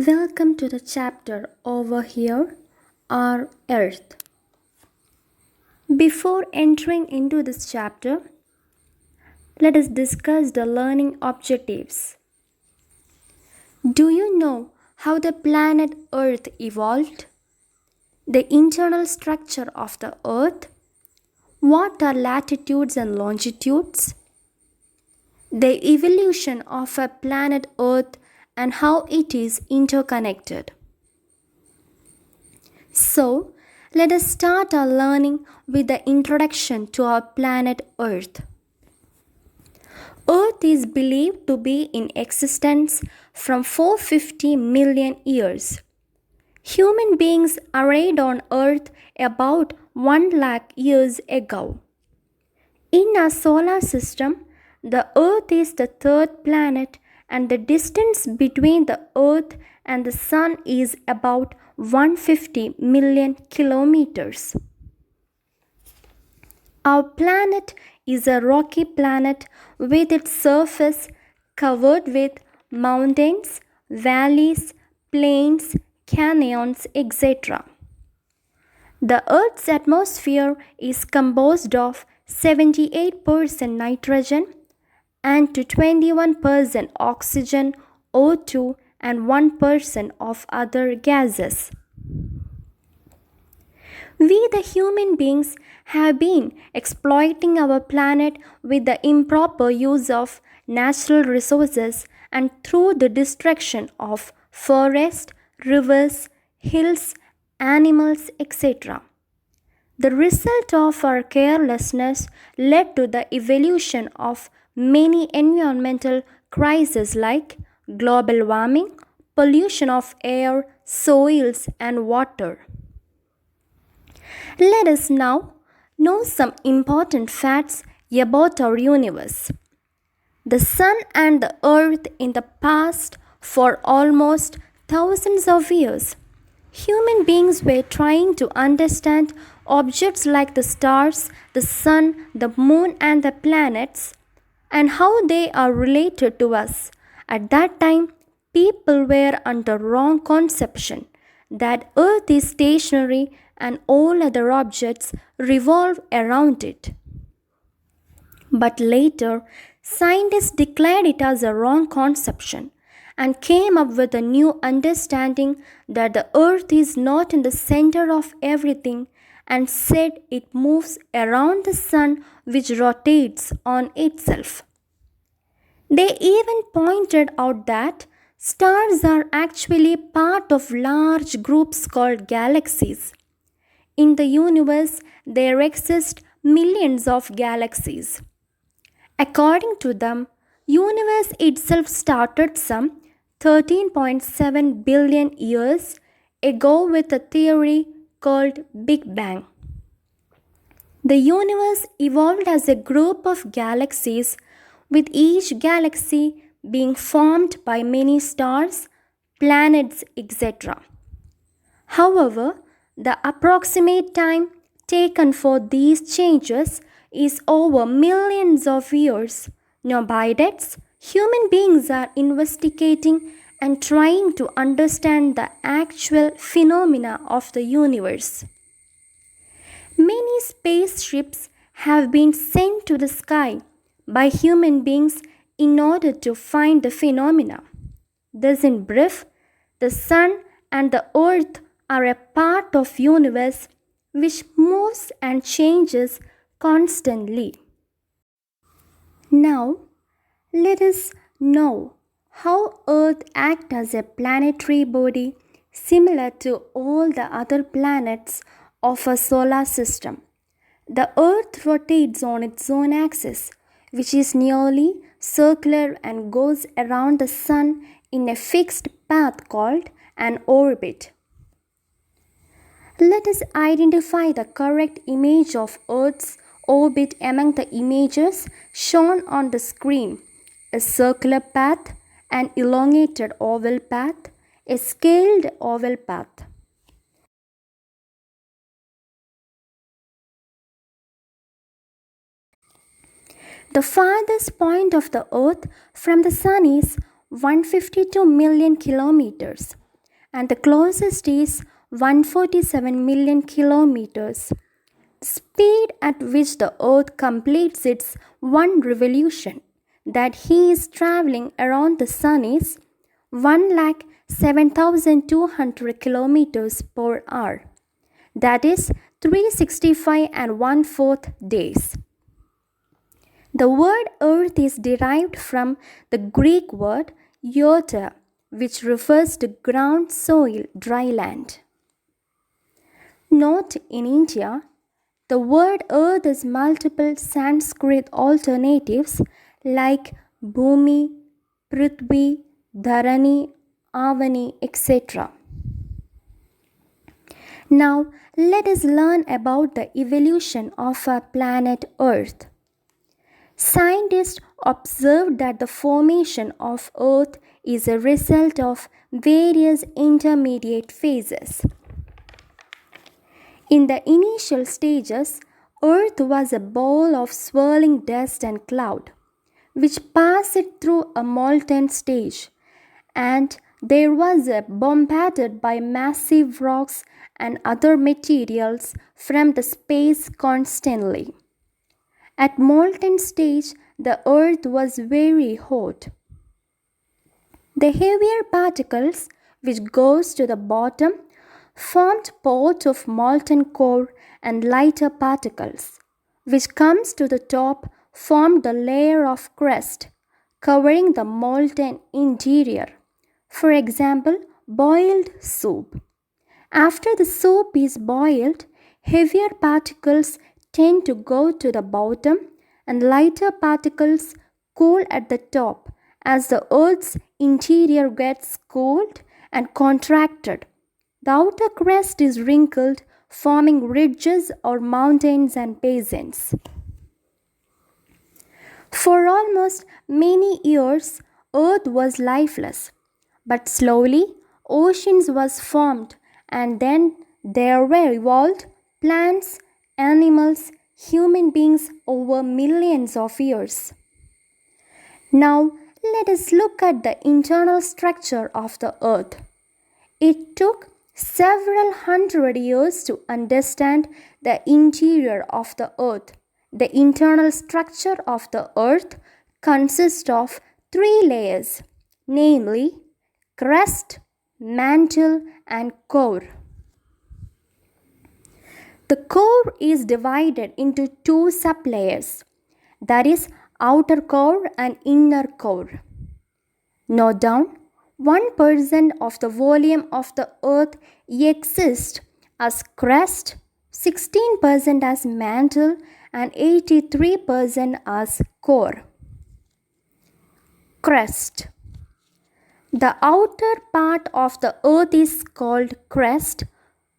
Welcome to the chapter Over Here, Our Earth. Before entering into this chapter, let us discuss the learning objectives. Do you know how the planet Earth evolved? The internal structure of the Earth? What are latitudes and longitudes? The evolution of a planet Earth and how it is interconnected. So, let us start our learning with the introduction to our planet Earth. Earth is believed to be in existence from 450 million years. Human beings arrived on Earth about 1 lakh years ago. In our solar system, the Earth is the third planet and the distance between the Earth and the Sun is about 150 million kilometers. Our planet is a rocky planet with its surface covered with mountains, valleys, plains, canyons, etc. The Earth's atmosphere is composed of 78% nitrogen and to 21% oxygen, O2, and 1% of other gases. We, the human beings, have been exploiting our planet with the improper use of natural resources and through the destruction of forests, rivers, hills, animals, etc. The result of our carelessness led to the evolution of many environmental crises like global warming, pollution of air, soils, and water. Let us now know some important facts about our universe. The Sun and the Earth in the past for almost thousands of years. Human beings were trying to understand objects like the stars, the sun, the moon, and the planets, and how they are related to us. At that time, people were under wrong conception that Earth is stationary and all other objects revolve around it. But later, scientists declared it as a wrong conception and came up with a new understanding that the Earth is not in the center of everything and said it moves around the sun which rotates on itself. They even pointed out that stars are actually part of large groups called galaxies. In the universe, there exist millions of galaxies. According to them, universe itself started some 13.7 billion years ago with a theory called Big Bang. The universe evolved as a group of galaxies, with each galaxy being formed by many stars, planets, etc. However, the approximate time taken for these changes is over millions of years. Now, by that, human beings are investigating and trying to understand the actual phenomena of the universe. Many spaceships have been sent to the sky by human beings in order to find the phenomena. Thus, in brief, the sun and the earth are a part of universe which moves and changes constantly. Now, let us know how Earth acts as a planetary body similar to all the other planets of a solar system. The Earth rotates on its own axis, which is nearly circular and goes around the Sun in a fixed path called an orbit. Let us identify the correct image of Earth's orbit among the images shown on the screen: a circular path, an elongated oval path, a scaled oval path. The farthest point of the Earth from the Sun is 152 million kilometers. and the closest is 147 million kilometers. The speed at which the Earth completes its one revolution that he is traveling around the Sun is 1,07,200 kilometers per hour. That is 365 and 1/4 days. The word earth is derived from the Greek word iota, which refers to ground, soil, dry land. Note in India, the word earth has multiple Sanskrit alternatives like Bhumi, Prithvi, Dharani, Avani, etc. Now, let us learn about the evolution of our planet Earth. Scientists observed that the formation of Earth is a result of various intermediate phases. In the initial stages, Earth was a ball of swirling dust and cloud, which passed through a molten stage, and there was bombarded by massive rocks and other materials from the space constantly. At molten stage, the Earth was very hot. The heavier particles, which goes to the bottom, formed part of molten core, and lighter particles, which comes to the top, formed the layer of crust, covering the molten interior. For example, boiled soup. After the soup is boiled, heavier particles tend to go to the bottom and lighter particles cool at the top as the Earth's interior gets cooled and contracted. The outer crust is wrinkled, forming ridges or mountains and basins. For almost many years, Earth was lifeless, but slowly oceans was formed, and then there were evolved plants, animals, human beings over millions of years. Now let us look at the internal structure of the Earth. It took several hundred years to understand the interior of the Earth. The internal structure of the Earth consists of three layers, namely crust, mantle, and core. The core is divided into two sublayers, that is, outer core and inner core. Note down, 1% of the volume of the Earth exists as crust, 16% as mantle, and 83% as core. Crust. The outer part of the Earth is called crust,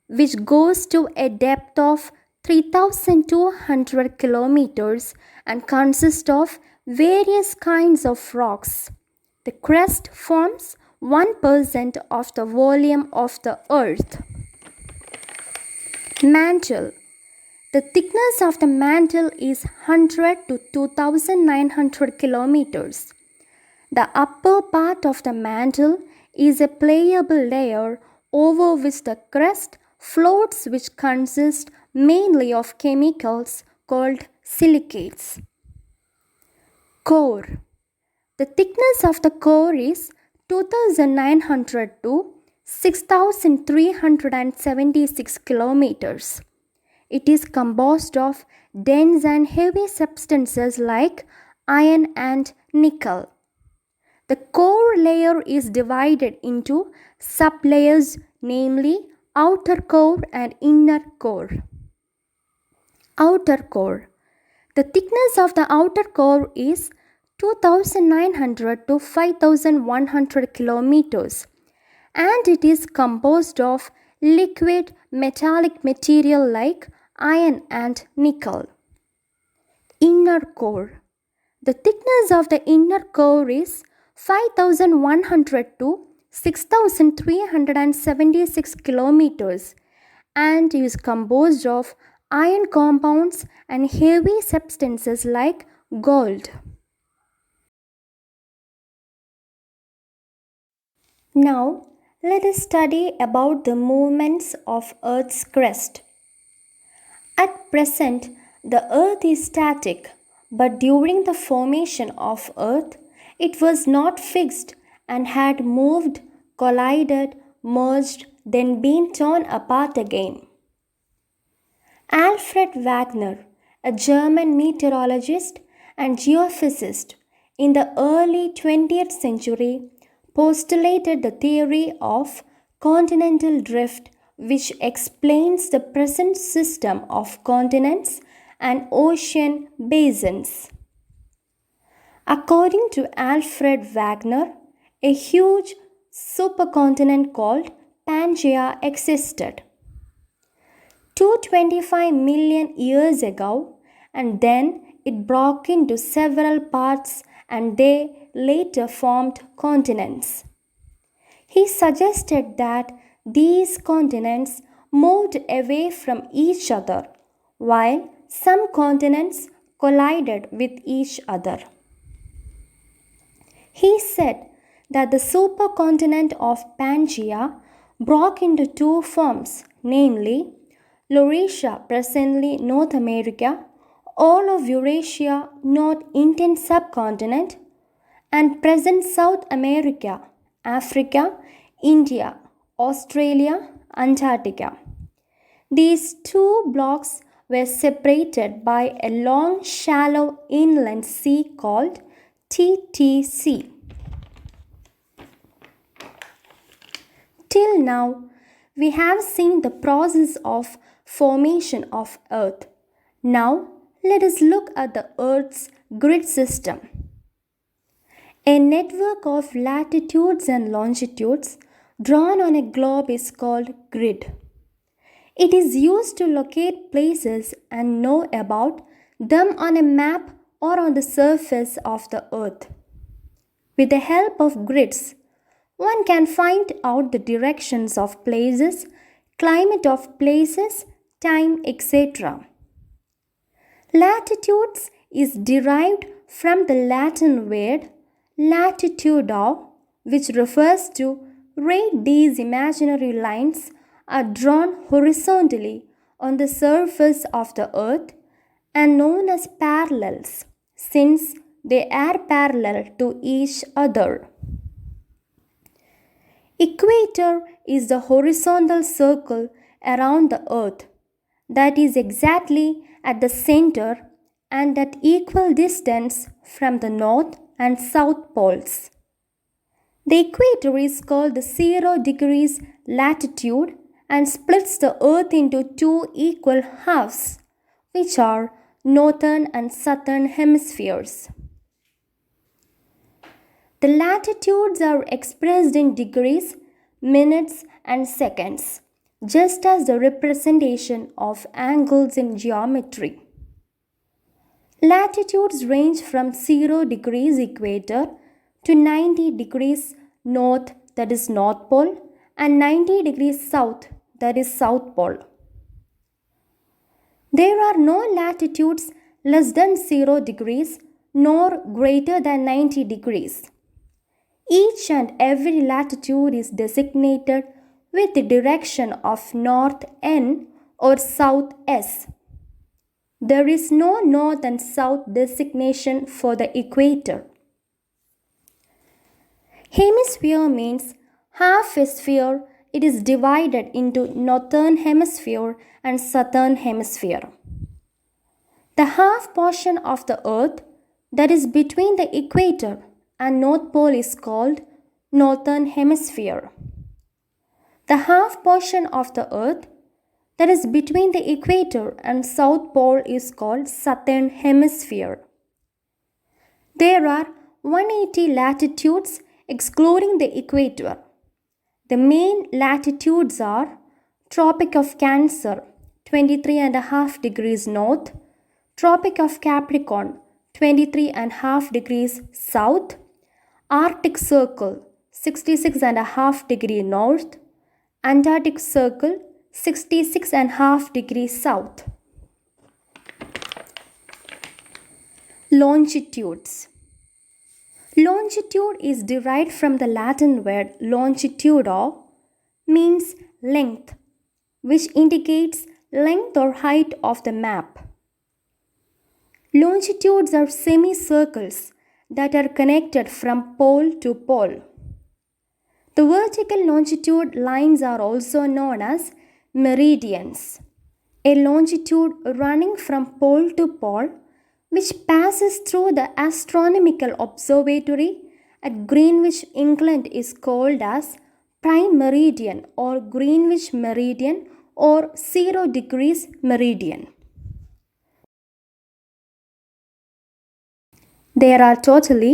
which goes to a depth of 3,200 kilometers and consists of various kinds of rocks. The crust forms 1% of the volume of the Earth. Mantle. The thickness of the mantle is 100 to 2,900 kilometers. The upper part of the mantle is a pliable layer over which the crust floats, which consist mainly of chemicals called silicates. Core. The thickness of the core is 2,900 to 6,376 kilometers. It is composed of dense and heavy substances like iron and nickel. The core layer is divided into sublayers, namely outer core and inner core. Outer core. The thickness of the outer core is 2,900 to 5,100 kilometers, and it is composed of liquid metallic material like iron and nickel. Inner core. The thickness of the inner core is 5,100 to 6,376 kilometers and is composed of iron compounds and heavy substances like gold. Now, let us study about the movements of Earth's crust. At present, the Earth is static, but during the formation of Earth, it was not fixed and had moved, collided, merged, then been torn apart again. Alfred Wegener, a German meteorologist and geophysicist in the early 20th century, postulated the theory of continental drift, which explains the present system of continents and ocean basins. According to Alfred Wegener, a huge supercontinent called Pangaea existed 225 million years ago, and then it broke into several parts and they later formed continents. He suggested that these continents moved away from each other, while some continents collided with each other. He said that the supercontinent of Pangaea broke into two forms, namely Laurasia, presently North America, all of Eurasia, North Indian subcontinent, and present South America, Africa, India, Australia, Antarctica. These two blocks were separated by a long, shallow inland sea called TTC. Till now, we have seen the process of formation of Earth. Now, let us look at the Earth's grid system. A network of latitudes and longitudes drawn on a globe is called grid. It is used to locate places and know about them on a map or on the surface of the Earth. With the help of grids, one can find out the directions of places, climate of places, time, etc. Latitudes is derived from the Latin word latitudo, which refers to where these imaginary lines are drawn horizontally on the surface of the earth and known as parallels, since they are parallel to each other. Equator is the horizontal circle around the earth that is exactly at the center and at equal distance from the north and south poles. The equator is called the 0 degrees latitude and splits the earth into two equal halves, which are northern and southern hemispheres. The latitudes are expressed in degrees, minutes, and seconds, just as the representation of angles in geometry. Latitudes range from 0 degrees equator to 90 degrees north, that is North Pole, and 90 degrees south, that is South Pole. There are no latitudes less than 0 degrees nor greater than 90 degrees. Each and every latitude is designated with the direction of north N or south S. There is no north and south designation for the equator. Hemisphere means half a sphere. It is divided into northern hemisphere and southern hemisphere. The half portion of the earth that is between the equator and North Pole is called northern hemisphere. The half portion of the earth that is between the equator and South Pole is called southern hemisphere. There are 180 latitudes excluding the equator. The main latitudes are Tropic of Cancer, 23.5 degrees north, Tropic of Capricorn, 23.5 degrees south, Arctic Circle, 66.5 degrees north, Antarctic Circle, 66.5 degrees south. Longitudes. Longitude is derived from the Latin word longitudo, means length, which indicates length or height of the map. Longitudes are semicircles that are connected from pole to pole. The vertical longitude lines are also known as meridians. A longitude running from pole to pole, which passes through the astronomical observatory at Greenwich, England, is called as prime meridian or Greenwich meridian or 0 degrees meridian. There are totally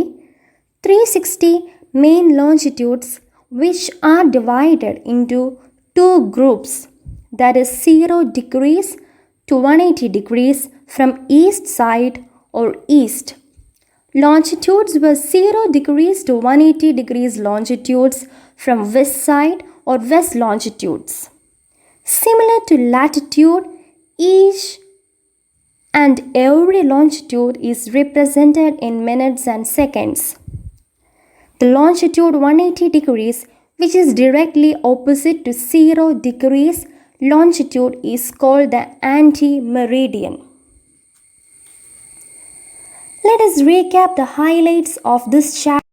360 main longitudes which are divided into two groups, that is 0 degrees to 180 degrees from east side or east. Longitudes were 0 degrees to 180 degrees longitudes from west side or west longitudes. Similar to latitude, each and every longitude is represented in minutes and seconds. The longitude 180 degrees, which is directly opposite to 0 degrees longitude, is called the anti-meridian. Let us recap the highlights of this chapter.